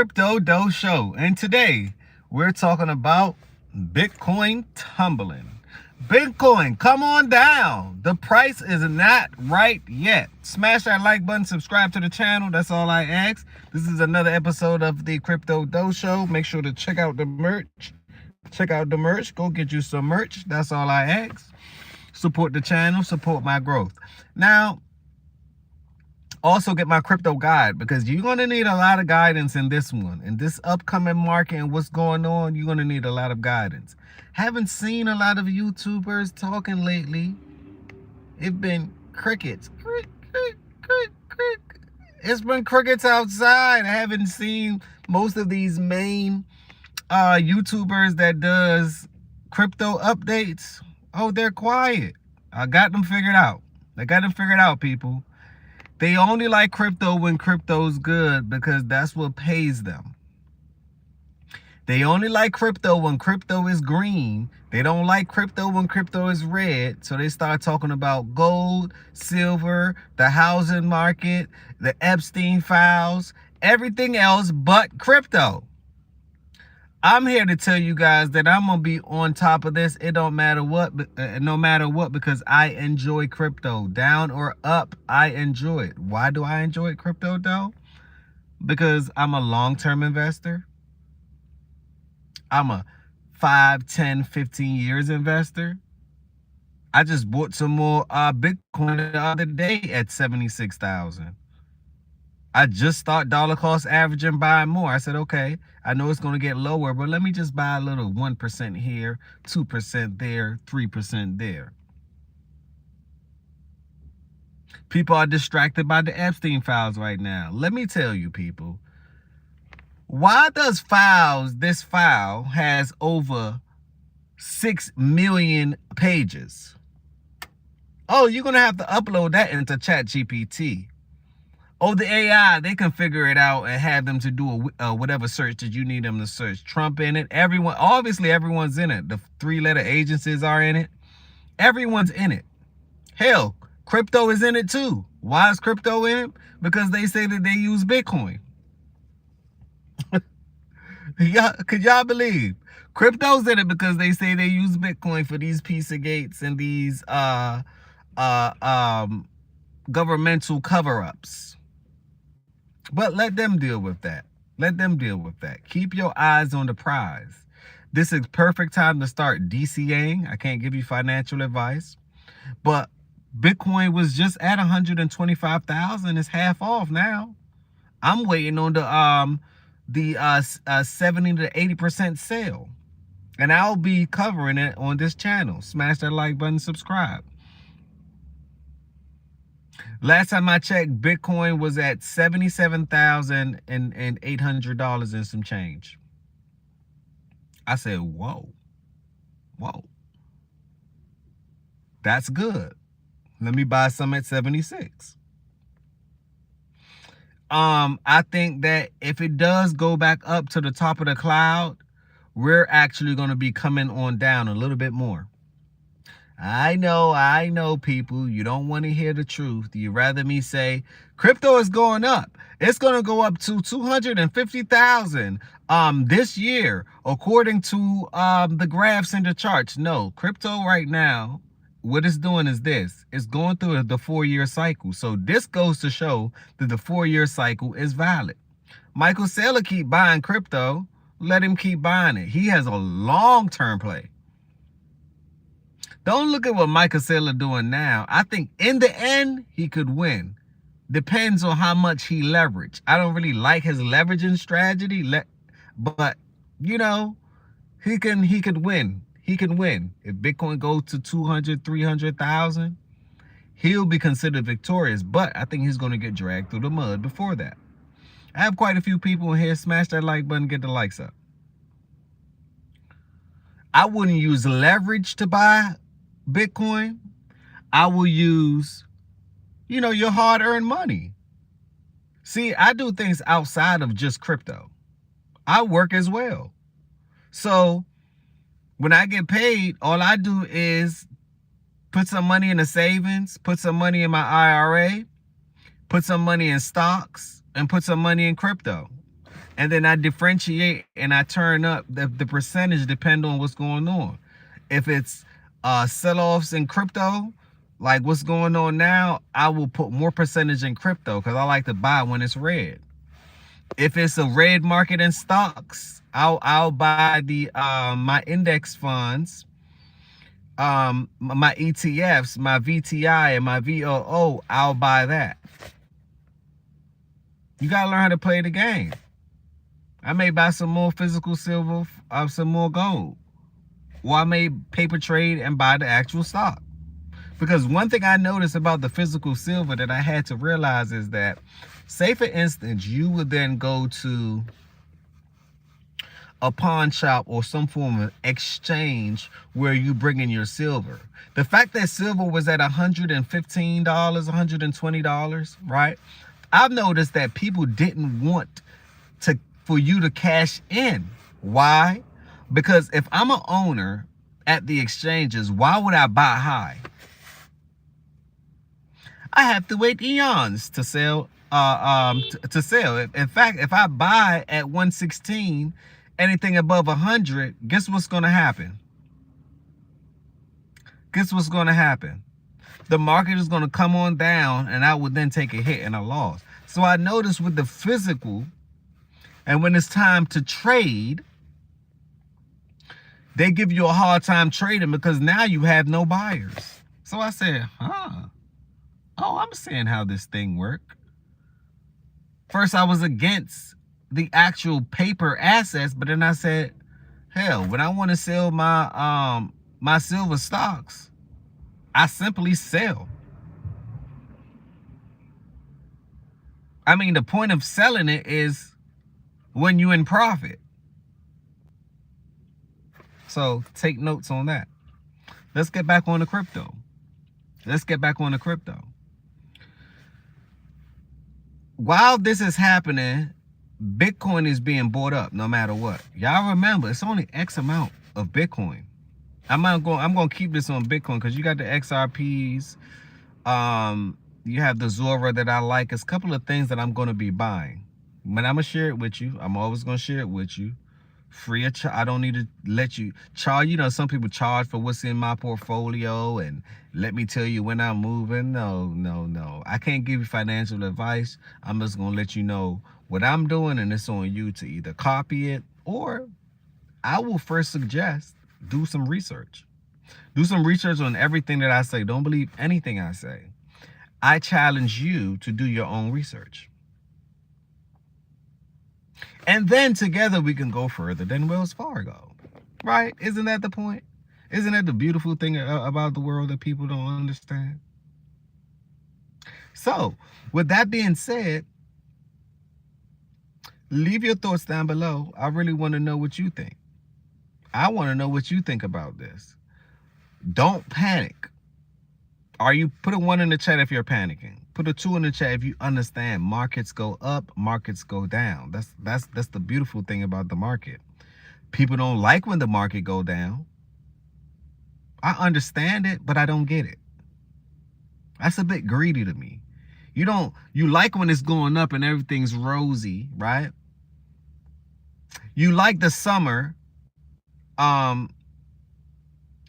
Crypto Dough Show, and today we're talking about Bitcoin tumbling. Bitcoin, come on down. The price is not right yet. Smash that like button, subscribe to the channel. That's all I ask. This is another episode of the Crypto Dough Show. Make sure to check out the merch. Check out the merch. Go get you some merch. That's all I ask. Support the channel, support my growth. Now, also get my crypto guide, because you're going to need a lot of guidance in this one. In this upcoming market and what's going on, you're going to need a lot of guidance. Haven't seen a lot of YouTubers talking lately. It's been crickets. It's been crickets outside. I haven't seen most of these main YouTubers that does crypto updates. Oh, they're quiet. I got them figured out. People. They only like crypto when crypto's good, because that's what pays them. They only like crypto when crypto is green. They don't like crypto when crypto is red. So they start talking about gold, silver, the housing market, the Epstein files, everything else but crypto. I'm here to tell you guys that I'm going to be on top of this. It don't matter what, no matter what, because I enjoy crypto. Down or up, I enjoy it. Why do I enjoy crypto though? Because I'm a long-term investor. I'm a 5, 10, 15 years investor. I just bought some more Bitcoin the other day at 76,000. I just start dollar cost averaging, buying more. I said, okay, I know it's going to get lower, but let me just buy a little 1% here, 2% there, 3% there. People are distracted by the Epstein files right now. Let me tell you, people, why does this file has over 6 million pages? Oh, you're going to have to upload that into ChatGPT. Oh, the AI, they can figure it out and have them to do whatever search that you need them to search. Trump in it. Everyone, obviously everyone's in it. The 3-letter agencies are in it. Everyone's in it. Hell, crypto is in it too. Why is crypto in it? Because they say that they use Bitcoin. Could y'all believe? Crypto's in it because they say they use Bitcoin for these Pizzagates and these governmental cover-ups. But let them deal with that. Keep your eyes on the prize. This is perfect time to start DCAing. I can't give you financial advice, but Bitcoin was just at 125,000. It's half off now. I'm waiting on the 70 to 80% sale, and I'll be covering it on this channel. Smash that like button, subscribe. Last time I checked, Bitcoin was at $77,800 and some change. I said, whoa. That's good. Let me buy some at 76. I think that if it does go back up to the top of the cloud, we're actually going to be coming on down a little bit more. I know, people. You don't want to hear the truth. You rather me say crypto is going up. It's going to go up to 250,000 this year, according to the graphs and the charts. No, crypto right now, what it's doing is this. It's going through the 4-year cycle. So this goes to show that the 4-year cycle is valid. Michael Saylor keep buying crypto. Let him keep buying it. He has a long-term play. Don't look at what Michael Saylor doing now. I think in the end, he could win. Depends on how much he leverage. I don't really like his leveraging strategy, but you know, he could win. He can win. If Bitcoin goes to 200, 300,000, he'll be considered victorious, but I think he's going to get dragged through the mud before that. I have quite a few people in here. Smash that like button, get the likes up. I wouldn't use leverage to buy Bitcoin. I will use, your hard-earned money. See, I do things outside of just crypto. I work as well. So when I get paid, all I do is put some money in the savings, put some money in my IRA, put some money in stocks, and put some money in crypto. And then I differentiate and I turn up the percentage depending on what's going on. If it's sell-offs in crypto, like what's going on now, I will put more percentage in crypto because I like to buy when it's red. If it's a red market in stocks, I'll buy the my index funds, my ETFs, my VTI and my VOO. I'll buy that. You gotta learn how to play the game. I may buy some more physical silver, some more gold, or I may paper trade and buy the actual stock. Because one thing I noticed about the physical silver that I had to realize is that, say for instance, you would then go to a pawn shop or some form of exchange where you bring in your silver. The fact that silver was at $115, $120, right? I've noticed that people didn't want for you to cash in. Why? Because if I'm an owner at the exchanges, why would I buy high? I have to wait eons to sell. To sell. In fact, if I buy at 116, anything above 100, guess what's going to happen? Guess what's going to happen? The market is going to come on down, and I would then take a hit and a loss. So I noticed with the physical, and when it's time to trade, they give you a hard time trading because now you have no buyers. So I said, oh, I'm seeing how this thing works. First, I was against the actual paper assets, but then I said, hell, when I want to sell my my silver stocks, I simply sell. I mean, the point of selling it is when you're in profit. So take notes on that. Let's get back on the crypto. While this is happening, Bitcoin is being bought up no matter what. Y'all remember, it's only X amount of Bitcoin. I'm going to keep this on Bitcoin because you got the XRPs. You have the Zora that I like. It's a couple of things that I'm going to be buying. But I'm going to share it with you. I'm always going to share it with you. Free of charge. I don't need to let you charge. You know, some people charge for what's in my portfolio and let me tell you when I'm moving. No. I can't give you financial advice. I'm just going to let you know what I'm doing, and it's on you to either copy it, or I will first suggest do some research. Do some research on everything that I say. Don't believe anything I say. I challenge you to do your own research. And then together we can go further than Wells Fargo. Right? Isn't that the point? Isn't that the beautiful thing about the world that people don't understand? So, with that being said, leave your thoughts down below. I really want to know what you think. I want to know what you think about this. Don't panic. Put a 1 in the chat if you're panicking. Put a 2 in the chat if you understand markets go up, markets go down. That's the beautiful thing about the market. People don't like when the market go down. I understand it, but I don't get it. That's a bit greedy to me. You like when it's going up and everything's rosy, right? You like the summer.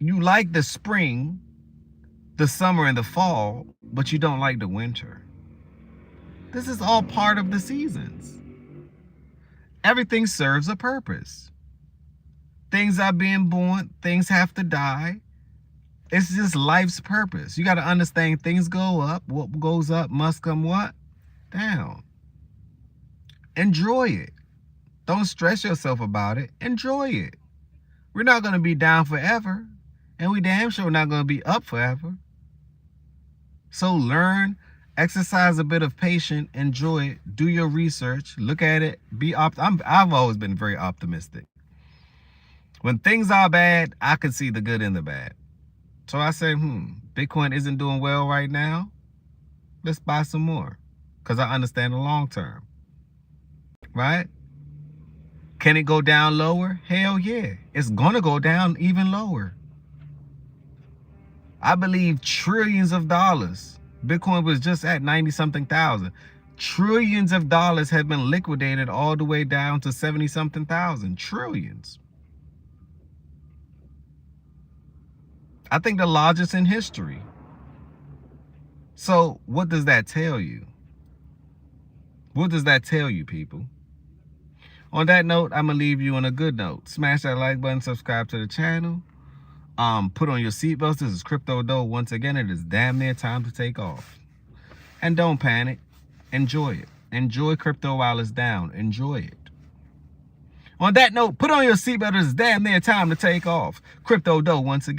You like the spring, the summer, and the fall, but you don't like the winter. This is all part of the seasons. Everything serves a purpose. Things are being born, things have to die. It's just life's purpose. You got to understand things go up. What goes up must come what? Down. Enjoy it. Don't stress yourself about it. Enjoy it. We're not going to be down forever, and we damn sure not going to be up forever. So learn, exercise a bit of patience, enjoy it, do your research, look at it, I've always been very optimistic. When things are bad, I can see the good in the bad. So I say, Bitcoin isn't doing well right now. Let's buy some more, because I understand the long term. Right? Can it go down lower? Hell yeah. It's going to go down even lower. I believe trillions of dollars. Bitcoin was just at 90-something thousand. Trillions of dollars have been liquidated all the way down to 70-something thousand. Trillions. I think the largest in history. So what does that tell you? What does that tell you, people? On that note, I'm going to leave you on a good note. Smash that like button, subscribe to the channel. Put on your seatbelts. This is Crypto Dough. Once again, it is damn near time to take off. And don't panic. Enjoy it. Enjoy crypto while it's down. Enjoy it. On that note, put on your seatbelt. It's damn near time to take off. Crypto Dough once again.